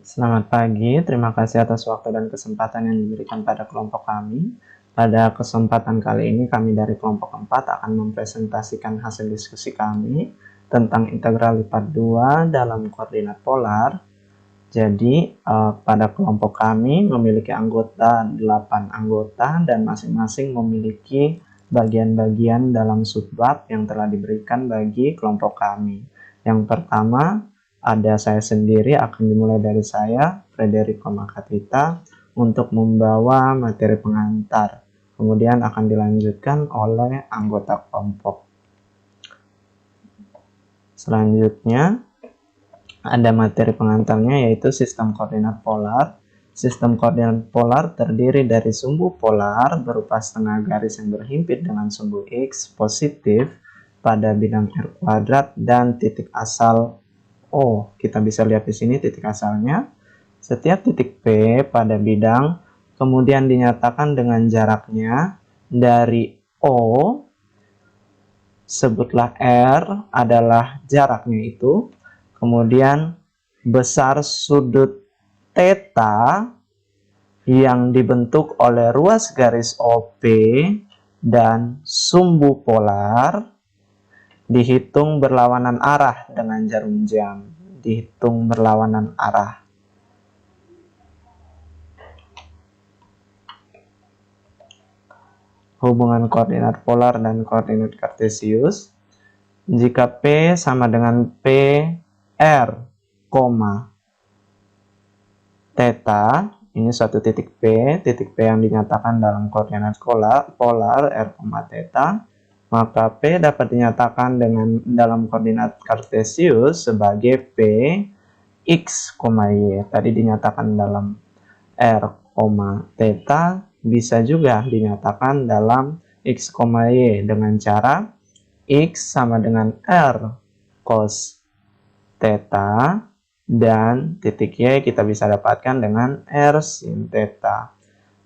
Selamat pagi, terima kasih atas waktu dan kesempatan yang diberikan pada kelompok kami. Pada kesempatan kali ini, kami dari kelompok 4 akan mempresentasikan hasil diskusi kami tentang integral lipat 2 dalam koordinat polar. Jadi, pada kelompok kami memiliki anggota 8 anggota dan masing-masing memiliki bagian-bagian dalam subbab yang telah diberikan bagi kelompok kami. Yang pertama, ada saya sendiri, akan dimulai dari saya, Frederico Makatita, untuk membawa materi pengantar. Kemudian akan dilanjutkan oleh anggota kelompok. Selanjutnya, ada materi pengantarnya yaitu sistem koordinat polar. Sistem koordinat polar terdiri dari sumbu polar berupa setengah garis yang berhimpit dengan sumbu X positif pada bidang R kuadrat dan titik asal O. Kita bisa lihat di sini titik asalnya. Setiap titik P pada bidang kemudian dinyatakan dengan jaraknya dari O, sebutlah R adalah jaraknya itu, kemudian besar sudut theta yang dibentuk oleh ruas garis OP dan sumbu polar dihitung berlawanan arah dengan jarum jam. Dihitung berlawanan arah. Hubungan koordinat polar dan koordinat kartesius. Jika P sama dengan PR, theta, ini suatu titik P yang dinyatakan dalam koordinat polar R, theta, maka P dapat dinyatakan dalam koordinat kartesius sebagai P, X, Y. Tadi dinyatakan dalam R, theta, bisa juga dinyatakan dalam X, Y dengan cara X sama dengan R cos theta dan titik Y kita bisa dapatkan dengan R sin theta.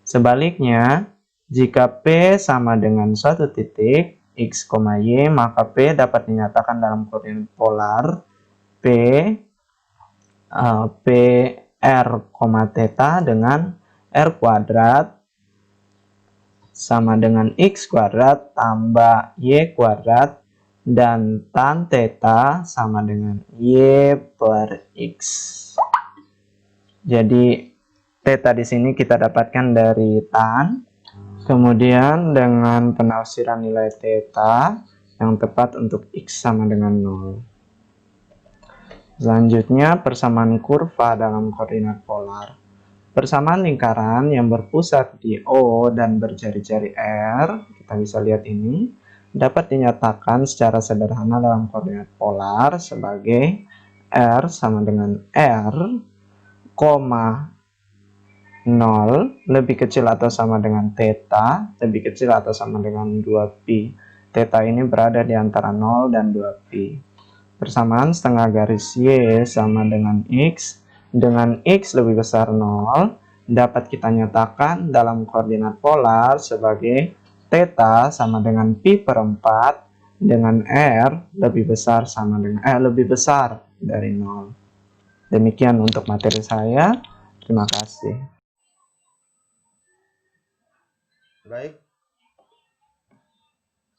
Sebaliknya, jika P sama dengan suatu titik X, Y, maka P dapat dinyatakan dalam koordinat polar PR, theta dengan R kuadrat sama dengan X kuadrat tambah Y kuadrat dan tan theta sama dengan Y per X. Jadi theta di sini kita dapatkan dari tan. Kemudian dengan penafsiran nilai theta yang tepat untuk X sama dengan 0. Selanjutnya persamaan kurva dalam koordinat polar. Persamaan lingkaran yang berpusat di O dan berjari-jari R, kita bisa lihat ini, dapat dinyatakan secara sederhana dalam koordinat polar sebagai R sama dengan R, 0 lebih kecil atau sama dengan theta, lebih kecil atau sama dengan 2pi. Theta ini berada di antara 0 dan 2pi. Persamaan setengah garis Y sama dengan X, dengan X lebih besar 0, dapat kita nyatakan dalam koordinat polar sebagai theta sama dengan pi per 4 dengan R lebih besar sama dengan lebih besar dari 0. Demikian untuk materi saya. Terima kasih. Baik,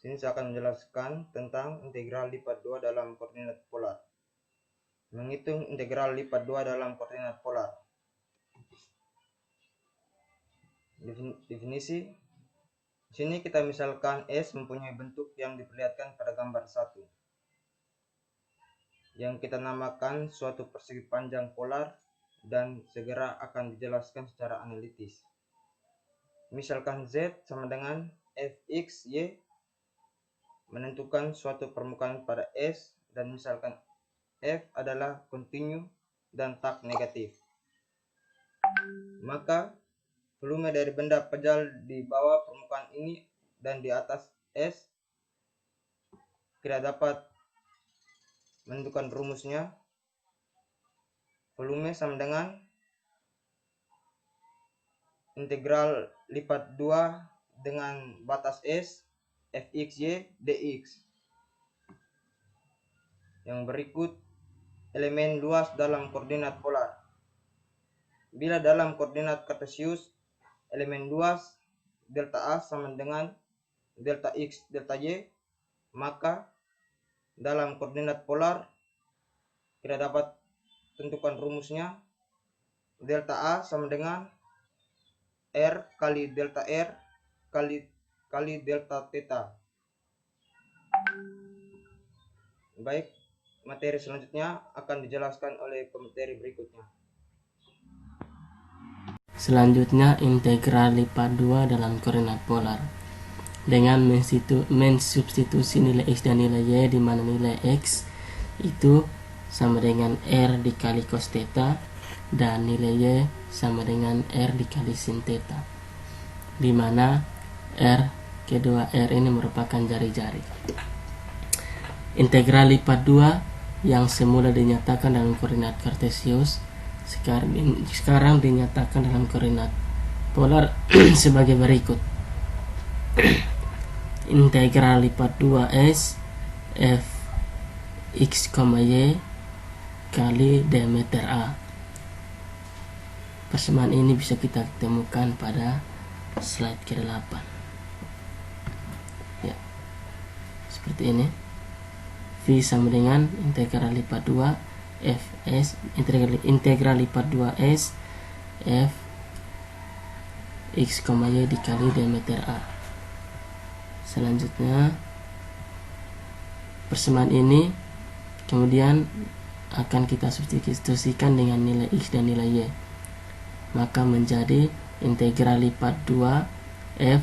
sini saya akan menjelaskan tentang integral lipat 2 dalam koordinat polar. Menghitung integral lipat 2 dalam koordinat polar. Definisi. Sini kita misalkan S mempunyai bentuk yang diperlihatkan pada gambar 1. Yang kita namakan suatu persegi panjang polar dan segera akan dijelaskan secara analitis. Misalkan Z sama dengan Fx, Y menentukan suatu permukaan pada S dan misalkan F adalah kontinu dan tak negatif. Maka volume dari benda pejal di bawah permukaan ini dan di atas S kita dapat menentukan rumusnya. Volume sama dengan integral lipat 2 dengan batas S Fxy dx. Yang berikut elemen luas dalam koordinat polar. Bila dalam koordinat kartesius elemen 2 delta A sama dengan delta X delta Y, maka dalam koordinat polar kita dapat tentukan rumusnya. Delta A sama dengan R kali delta R kali delta theta. Baik, materi selanjutnya akan dijelaskan oleh pemateri berikutnya. Selanjutnya, integral lipat 2 dalam koordinat polar. Dengan mensubstitusi nilai X dan nilai Y, di mana nilai X itu sama dengan R dikali cos theta dan nilai Y sama dengan R dikali sin theta, di mana kedua R ini merupakan jari-jari. Integral lipat 2 yang semula dinyatakan dalam koordinat kartesius sekarang dinyatakan dalam koordinat polar sebagai berikut. Integral lipat 2S f x, y kali diameter A. Persamaan ini bisa kita temukan pada slide ke-8. Ya, seperti ini. V sama dengan integral lipat 2 Fs integral lipat 2S f x, y dikali diameter A. Selanjutnya, persamaan ini kemudian akan kita substitusikan dengan nilai X dan nilai Y, maka menjadi integral lipat 2 f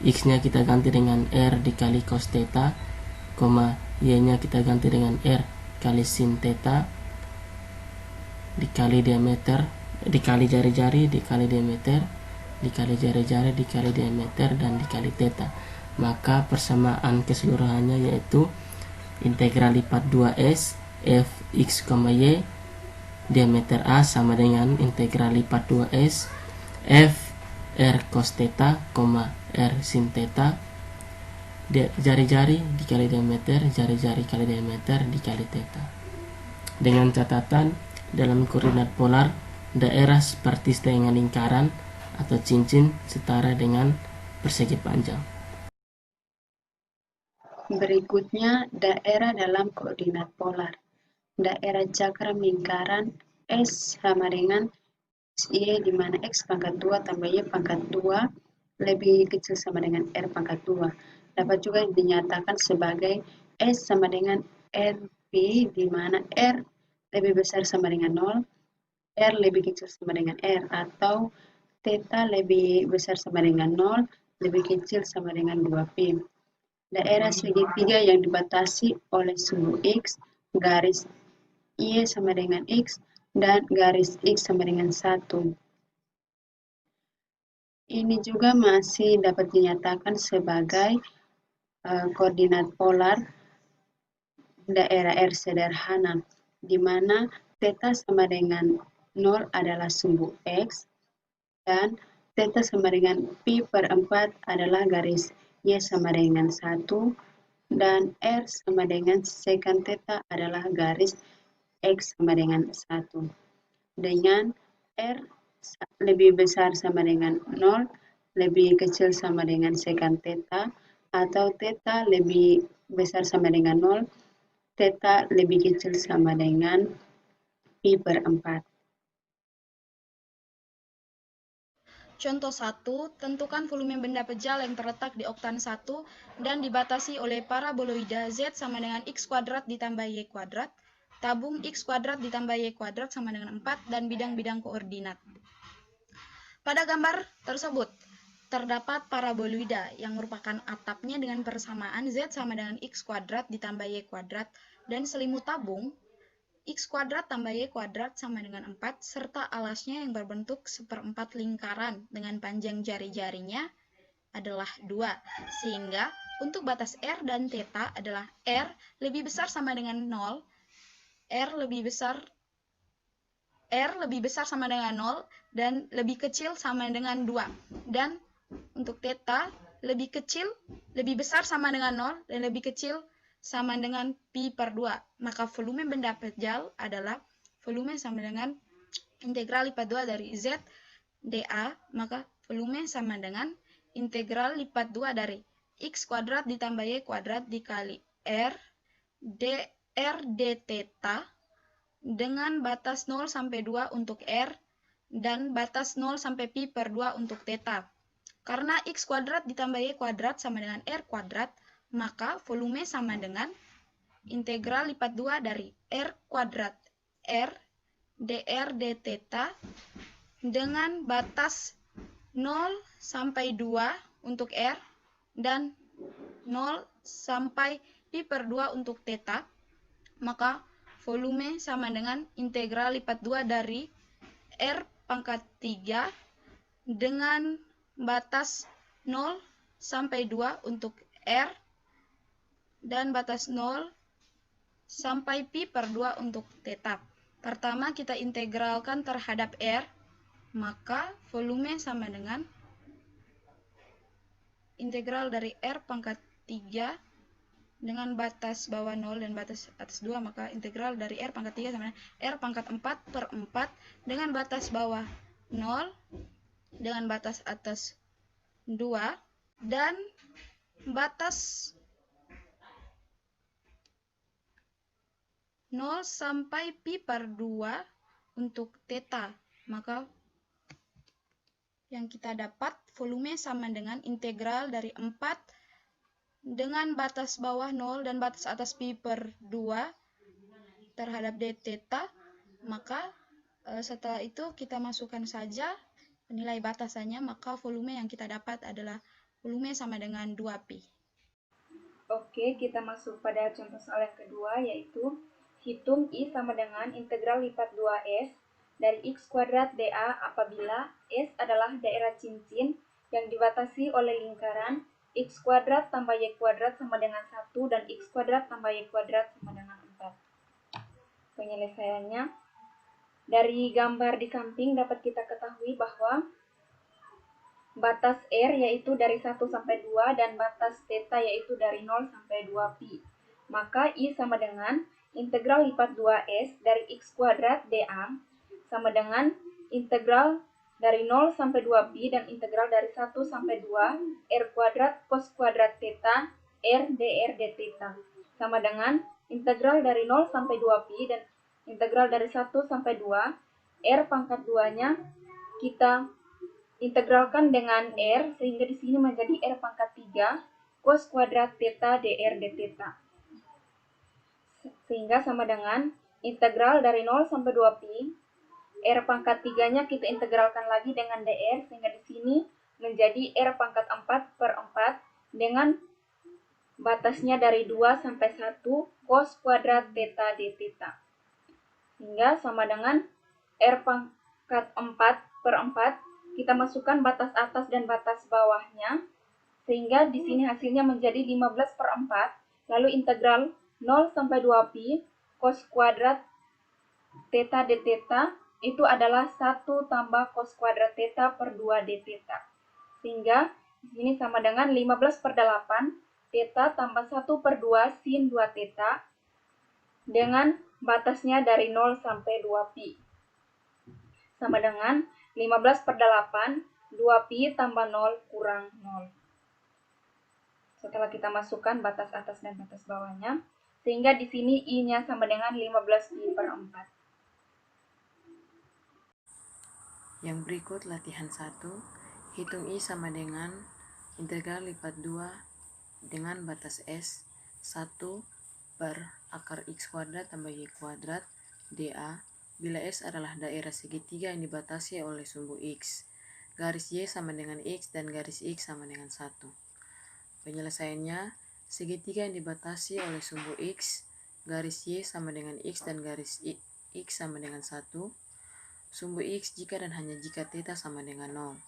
X nya kita ganti dengan R dikali cos theta, Y nya kita ganti dengan R kali sin theta dikali diameter, dikali jari-jari, dikali diameter, dikali jari-jari, dikali diameter, dan dikali theta. Maka persamaan keseluruhannya yaitu integral lipat 2S f x, y diameter A sama dengan integral lipat 2S f r cos theta, r sin theta, jari-jari dikali diameter, jari-jari kali diameter dikali theta. Dengan catatan, dalam koordinat polar, daerah seperti setengah lingkaran atau cincin setara dengan persegi panjang. Berikutnya, daerah dalam koordinat polar. Daerah cakram lingkaran S sama dengan Y, di mana X pangkat 2 tambah Y pangkat 2 lebih kecil sama dengan R pangkat 2. Dapat juga dinyatakan sebagai S sama dengan RP, di mana R lebih besar sama dengan 0, R lebih kecil sama dengan R, atau theta lebih besar sama dengan 0, lebih kecil sama dengan 2P. Daerah segitiga yang dibatasi oleh sumbu X, garis Y sama dengan X, dan garis X sama dengan 1. Ini juga masih dapat dinyatakan sebagai koordinat polar daerah R sederhana, di mana theta sama dengan 0 adalah sumbu X, dan theta sama dengan pi per 4 adalah garis Y sama dengan 1, dan R sama dengan secant theta adalah garis X sama dengan 1. Dengan R lebih besar sama dengan 0, lebih kecil sama dengan secant theta, atau theta lebih besar sama dengan 0, theta lebih kecil sama dengan pi per 4. Contoh 1, tentukan volume benda pejal yang terletak di oktan 1 dan dibatasi oleh paraboloida Z sama dengan X kuadrat ditambah Y kuadrat, tabung X kuadrat ditambah Y kuadrat sama dengan 4, dan bidang-bidang koordinat. Pada gambar tersebut, terdapat paraboloida yang merupakan atapnya dengan persamaan Z sama dengan X kuadrat ditambah Y kuadrat, dan selimut tabung X kuadrat tambah Y kuadrat sama dengan 4, serta alasnya yang berbentuk seperempat lingkaran dengan panjang jari-jarinya adalah 2, sehingga untuk batas R dan theta adalah R lebih besar sama dengan 0, R lebih besar sama dengan 0, dan lebih kecil sama dengan 2, dan untuk theta lebih besar sama dengan 0, dan lebih kecil sama dengan pi per 2. Maka volume benda pejal adalah volume sama dengan integral lipat 2 dari Z dA, maka volume sama dengan integral lipat 2 dari X kuadrat ditambah Y kuadrat dikali R d theta dengan batas 0 sampai 2 untuk R dan batas 0 sampai pi per 2 untuk theta. Karena X kuadrat ditambah Y kuadrat sama dengan R kuadrat, maka volume sama dengan integral lipat 2 dari R kuadrat R dr d theta dengan batas 0 sampai 2 untuk R dan 0 sampai pi per 2 untuk theta, maka volume sama dengan integral lipat 2 dari R pangkat 3 dengan batas 0 sampai 2 untuk R dan batas 0 sampai pi per 2 untuk theta. Pertama kita integralkan terhadap R, maka volume sama dengan integral dari R pangkat 3 dengan batas bawah 0 dan batas atas 2, maka integral dari R pangkat 3 sama dengan R pangkat 4 per 4 dengan batas bawah 0 dengan batas atas 2 dan batas 0 sampai pi per 2 untuk theta. Maka yang kita dapat volume sama dengan integral dari 4 dengan batas bawah 0 dan batas atas pi per 2 terhadap d theta. Maka setelah itu kita masukkan saja nilai batasannya, maka volume yang kita dapat adalah volume sama dengan 2pi. Oke, kita masuk pada contoh soal yang kedua, yaitu hitung I sama dengan integral lipat 2S dari X kuadrat dA apabila S adalah daerah cincin yang dibatasi oleh lingkaran X kuadrat tambah Y kuadrat sama dengan 1 dan X kuadrat tambah Y kuadrat sama dengan 4. Penyelesaiannya, dari gambar di samping dapat kita ketahui bahwa batas R yaitu dari 1 sampai 2 dan batas theta yaitu dari 0 sampai 2pi. Maka I sama dengan integral lipat 2S dari X kuadrat dA sama dengan integral dari 0 sampai 2pi dan integral dari 1 sampai 2 R kuadrat cos kuadrat theta R dr d theta sama dengan integral dari 0 sampai 2pi dan integral dari 1 sampai 2 R pangkat 2-nya kita integralkan dengan R sehingga di sini menjadi R pangkat 3 cos kuadrat theta dr d theta. Sehingga sama dengan integral dari 0 sampai 2pi, R pangkat 3-nya kita integralkan lagi dengan dr, sehingga di sini menjadi R pangkat 4 per 4 dengan batasnya dari 2 sampai 1 cos kuadrat theta d theta. Sehingga sama dengan R pangkat 4 per 4, kita masukkan batas atas dan batas bawahnya, sehingga di sini hasilnya menjadi 15 per 4, lalu integral 0 sampai 2pi cos kuadrat theta d theta itu adalah 1 tambah cos kuadrat theta per 2 d theta. Sehingga di sini sama dengan 15 per 8 theta tambah 1 per 2 sin 2 theta dengan batasnya dari 0 sampai 2pi. Sama dengan 15 per 8, 2pi tambah 0 kurang 0. Setelah kita masukkan batas atas dan batas bawahnya, sehingga di sini I-nya sama dengan 15pi per 4. Yang berikut latihan 1, hitung I sama dengan integral lipat 2 dengan batas S 1 per akar X kuadrat tambah Y kuadrat dA bila S adalah daerah segitiga yang dibatasi oleh sumbu X. Garis Y sama dengan X dan garis X sama dengan 1. Penyelesaiannya, segitiga yang dibatasi oleh sumbu X, garis Y sama dengan X dan garis X sama dengan 1. Sumbu X jika dan hanya jika theta sama dengan 0.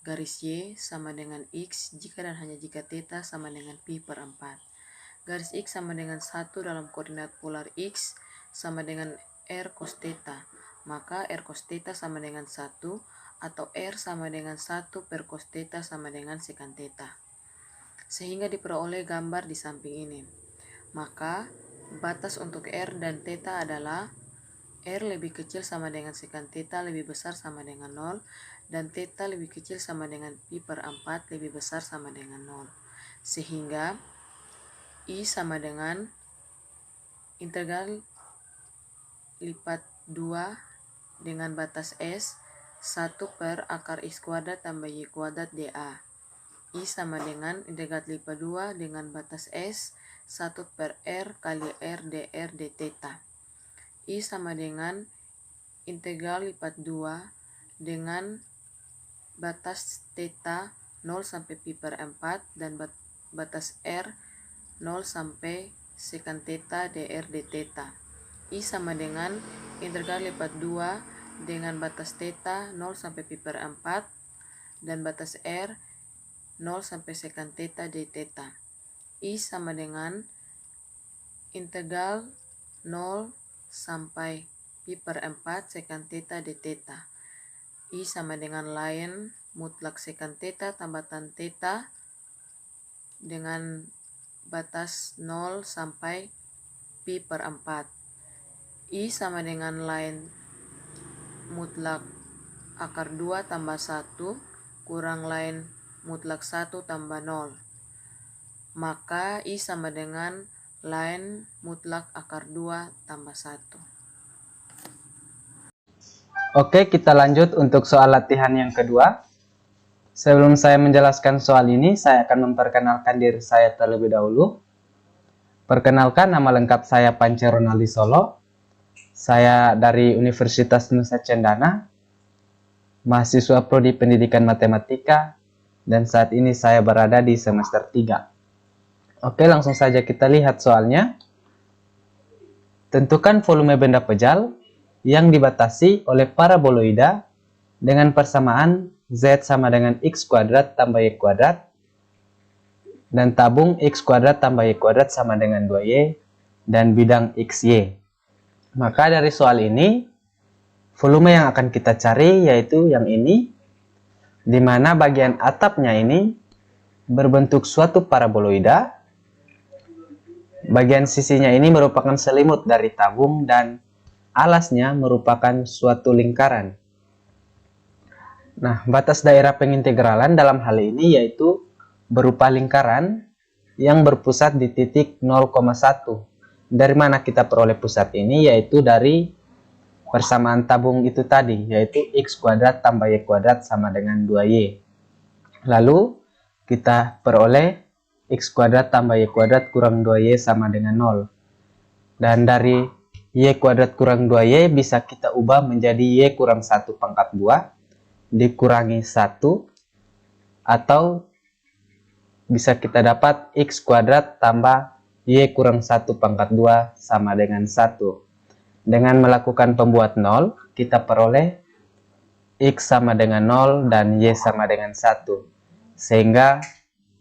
Garis Y sama dengan X jika dan hanya jika theta sama dengan pi per 4. Garis X sama dengan 1 dalam koordinat polar X sama dengan R cos theta. Maka R cos theta sama dengan 1 atau R sama dengan 1 per cos theta sama dengan secant theta. Sehingga diperoleh gambar di samping ini. Maka batas untuk R dan theta adalah R lebih kecil sama dengan sekant theta lebih besar sama dengan 0, dan theta lebih kecil sama dengan pi per 4 lebih besar sama dengan 0. Sehingga I sama dengan integral lipat 2 dengan batas S 1 per akar X kuadrat tambah Y kuadrat dA. I sama dengan integral lipat 2 dengan batas S 1 per R kali R dR d theta. I sama dengan integral lipat 2 dengan batas theta 0 sampai pi per 4 dan batas R 0 sampai sekant theta dr d theta. I sama dengan integral lipat 2 dengan batas theta 0 sampai pi per 4 dan batas R 0 sampai sekant theta d theta. I sama dengan integral 0 sampai pi per 4 sekant theta d theta. I sama dengan ln mutlak sekant theta tambah tan theta dengan batas 0 sampai pi per 4. I sama dengan ln mutlak akar 2 tambah 1 kurang ln mutlak 1 tambah 0. Maka I sama dengan ln mutlak akar 2 tambah 1. Oke, kita lanjut untuk soal latihan yang kedua. Sebelum saya menjelaskan soal ini, saya akan memperkenalkan diri saya terlebih dahulu. Perkenalkan, nama lengkap saya Pance Ronaldi Solo. Saya dari Universitas Nusa Cendana, mahasiswa Prodi Pendidikan Matematika, dan saat ini saya berada di semester 3. Oke, langsung saja kita lihat soalnya. Tentukan volume benda pejal yang dibatasi oleh paraboloida dengan persamaan Z sama dengan X kuadrat tambah Y kuadrat dan tabung X kuadrat tambah Y kuadrat sama dengan 2Y dan bidang XY. Maka dari soal ini, volume yang akan kita cari yaitu yang ini, di mana bagian atapnya ini berbentuk suatu paraboloida. Bagian sisinya ini merupakan selimut dari tabung dan alasnya merupakan suatu lingkaran. Nah, batas daerah pengintegralan dalam hal ini yaitu berupa lingkaran yang berpusat di titik 0,1. Dari mana kita peroleh pusat ini? Yaitu dari persamaan tabung itu tadi, yaitu X kuadrat tambah Y kuadrat sama dengan 2Y. Lalu kita peroleh X kuadrat tambah Y kuadrat kurang 2Y sama dengan 0. Dan dari Y kuadrat kurang 2Y bisa kita ubah menjadi Y kurang 1 pangkat 2 dikurangi 1, atau bisa kita dapat X kuadrat tambah Y kurang 1 pangkat 2 sama dengan 1. Dengan melakukan pembuat 0, kita peroleh X sama dengan 0 dan Y sama dengan 1. Sehingga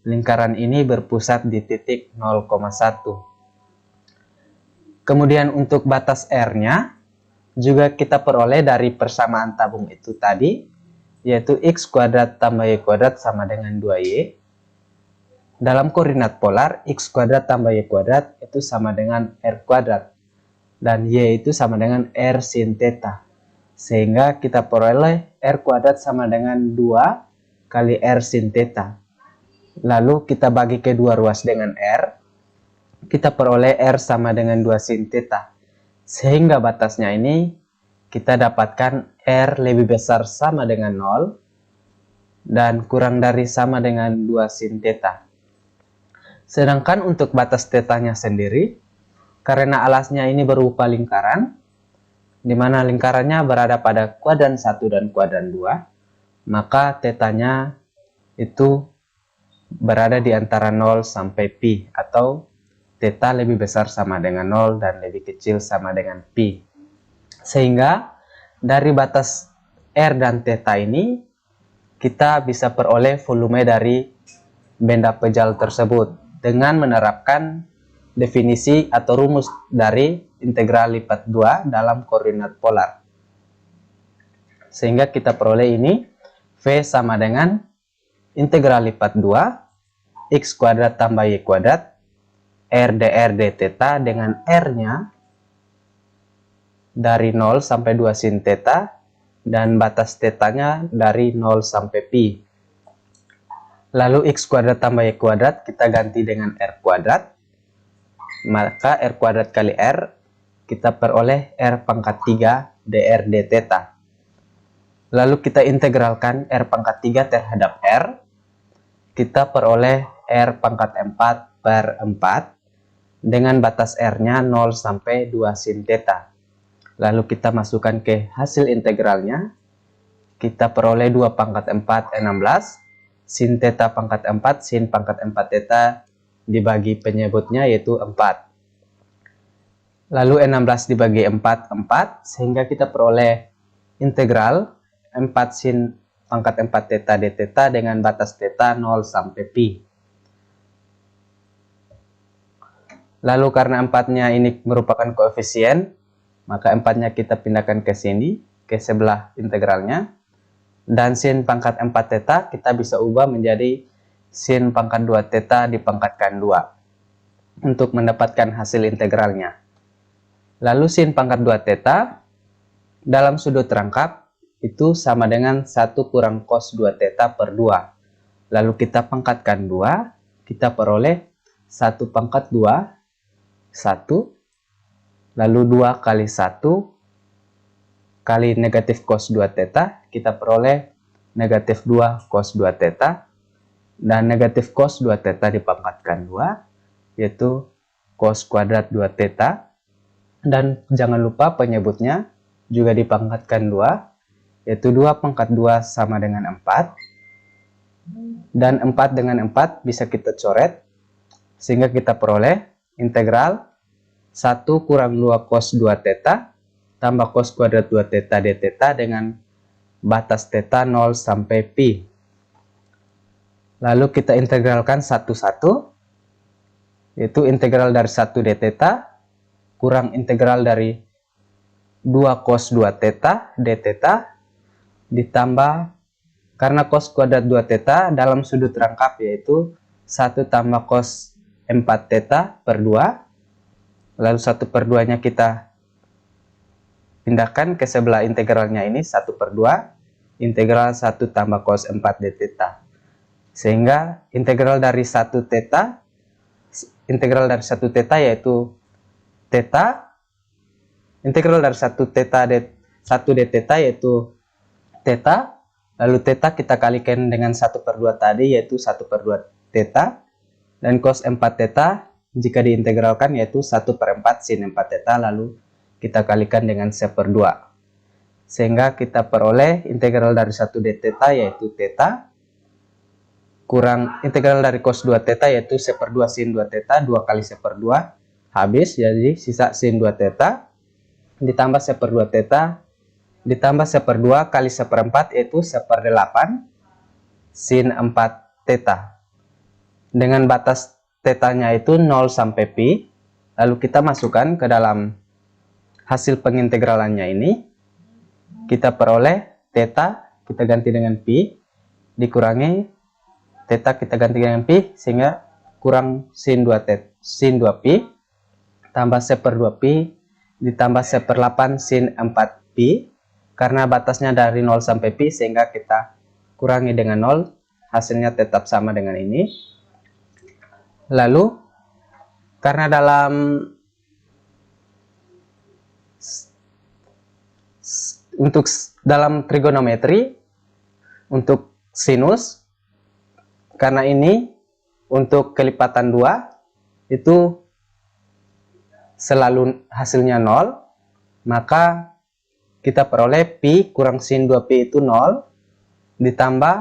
lingkaran ini berpusat di titik 0,1. Kemudian untuk batas R-nya juga kita peroleh dari persamaan tabung itu tadi, yaitu X kuadrat tambah Y kuadrat sama dengan 2Y. Dalam koordinat polar, X kuadrat tambah Y kuadrat itu sama dengan R kuadrat. Dan Y itu sama dengan R sin theta. Sehingga kita peroleh R kuadrat sama dengan 2 kali R sin theta. Lalu kita bagi kedua ruas dengan R. Kita peroleh R sama dengan 2 sin theta. Sehingga batasnya ini kita dapatkan R lebih besar sama dengan 0 dan kurang dari sama dengan 2 sin theta. Sedangkan untuk batas tetanya sendiri, karena alasnya ini berupa lingkaran, di mana lingkarannya berada pada kuadran 1 dan kuadran 2, maka tetanya itu berada di antara 0 sampai pi, atau theta lebih besar sama dengan 0 dan lebih kecil sama dengan pi. Sehingga dari batas R dan theta ini kita bisa peroleh volume dari benda pejal tersebut dengan menerapkan definisi atau rumus dari integral lipat 2 dalam koordinat polar. Sehingga kita peroleh ini V sama dengan integral lipat 2 X kuadrat tambah Y kuadrat R dr d theta dengan R-nya dari 0 sampai 2 sin theta, dan batas tetanya dari 0 sampai pi. Lalu x kuadrat tambah y kuadrat kita ganti dengan r kuadrat. Maka r kuadrat kali r kita peroleh r pangkat 3 dr d theta. Lalu kita integralkan r pangkat 3 terhadap r. Kita peroleh r pangkat 4 per 4 dengan batas r-nya 0 sampai 2 sin theta. Lalu kita masukkan ke hasil integralnya. Kita peroleh 2 pangkat 4 16. Sin theta pangkat 4, sin pangkat 4 theta dibagi penyebutnya yaitu 4. Lalu 16 dibagi 4, 4. Sehingga kita peroleh integral 4 sin pangkat 4 theta d theta dengan batas theta 0 sampai pi. Lalu karena 4-nya ini merupakan koefisien, maka 4-nya kita pindahkan ke sini, ke sebelah integralnya. Dan sin pangkat 4 theta kita bisa ubah menjadi sin pangkat 2 theta dipangkatkan 2 untuk mendapatkan hasil integralnya. Lalu sin pangkat 2 theta dalam sudut rangkap itu sama dengan 1 kurang cos 2 theta per 2. Lalu kita pangkatkan 2, kita peroleh 1 pangkat 2, 1. Lalu 2 kali 1 kali negatif cos 2 theta, kita peroleh negatif 2 cos 2 theta, dan negatif cos 2 theta dipangkatkan 2, yaitu cos kuadrat 2 theta, dan jangan lupa penyebutnya juga dipangkatkan 2, yaitu 2 pangkat 2 sama dengan 4, dan 4 dengan 4 bisa kita coret, sehingga kita peroleh integral 1 kurang 2 cos 2 theta, tambah cos kuadrat 2 theta d theta dengan batas theta 0 sampai pi. Lalu kita integralkan satu-satu, yaitu integral dari 1 d theta kurang integral dari 2 cos 2 theta d theta ditambah, karena cos kuadrat 2 theta dalam sudut rangkap yaitu 1 tambah cos 4 theta per 2. Lalu 1 per 2 nya kita pindahkan ke sebelah integralnya ini, 1 per 2, integral 1 tambah cos 4 d theta. Sehingga integral dari 1 theta, yaitu theta, integral dari 1 theta d 1 d theta yaitu theta, lalu theta kita kalikan dengan 1 per 2 tadi yaitu 1 per 2 theta, dan cos 4 theta jika diintegralkan yaitu 1 per 4 sin 4 theta, lalu kita kalikan dengan 1 per 2. Sehingga kita peroleh integral dari 1 d theta yaitu theta, kurang integral dari cos 2 theta yaitu 1 per 2 sin 2 theta, 2 kali 1 per 2, habis, jadi sisa sin 2 theta, ditambah 1 per 2 theta, ditambah 1 per 2 kali 1 per 4 yaitu 1 per 8 sin 4 theta. Dengan batas tetanya itu 0 sampai pi, lalu kita masukkan ke dalam hasil pengintegralannya ini, kita peroleh theta, kita ganti dengan pi, dikurangi theta kita ganti dengan pi, sehingga kurang sin 2 pi, tambah 1 per 2 pi, ditambah 1 per 8 sin 4 pi, karena batasnya dari 0 sampai pi, sehingga kita kurangi dengan 0, hasilnya tetap sama dengan ini. Lalu, karena dalam trigonometri, untuk sinus, karena ini untuk kelipatan 2 itu selalu hasilnya 0, maka kita peroleh pi kurang sin 2pi itu 0, ditambah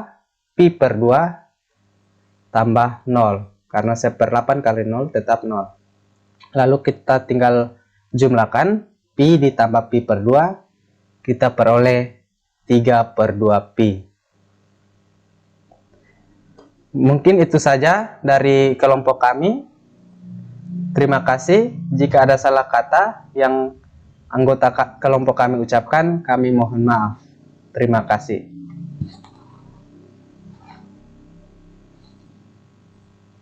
pi per 2 tambah 0, karena 1 per 8 kali 0 tetap 0. Lalu kita tinggal jumlahkan, pi ditambah pi per 2, kita peroleh 3 per 2 pi. Mungkin itu saja dari kelompok kami. Terima kasih. Jika ada salah kata yang anggota kelompok kami ucapkan, kami mohon maaf. Terima kasih.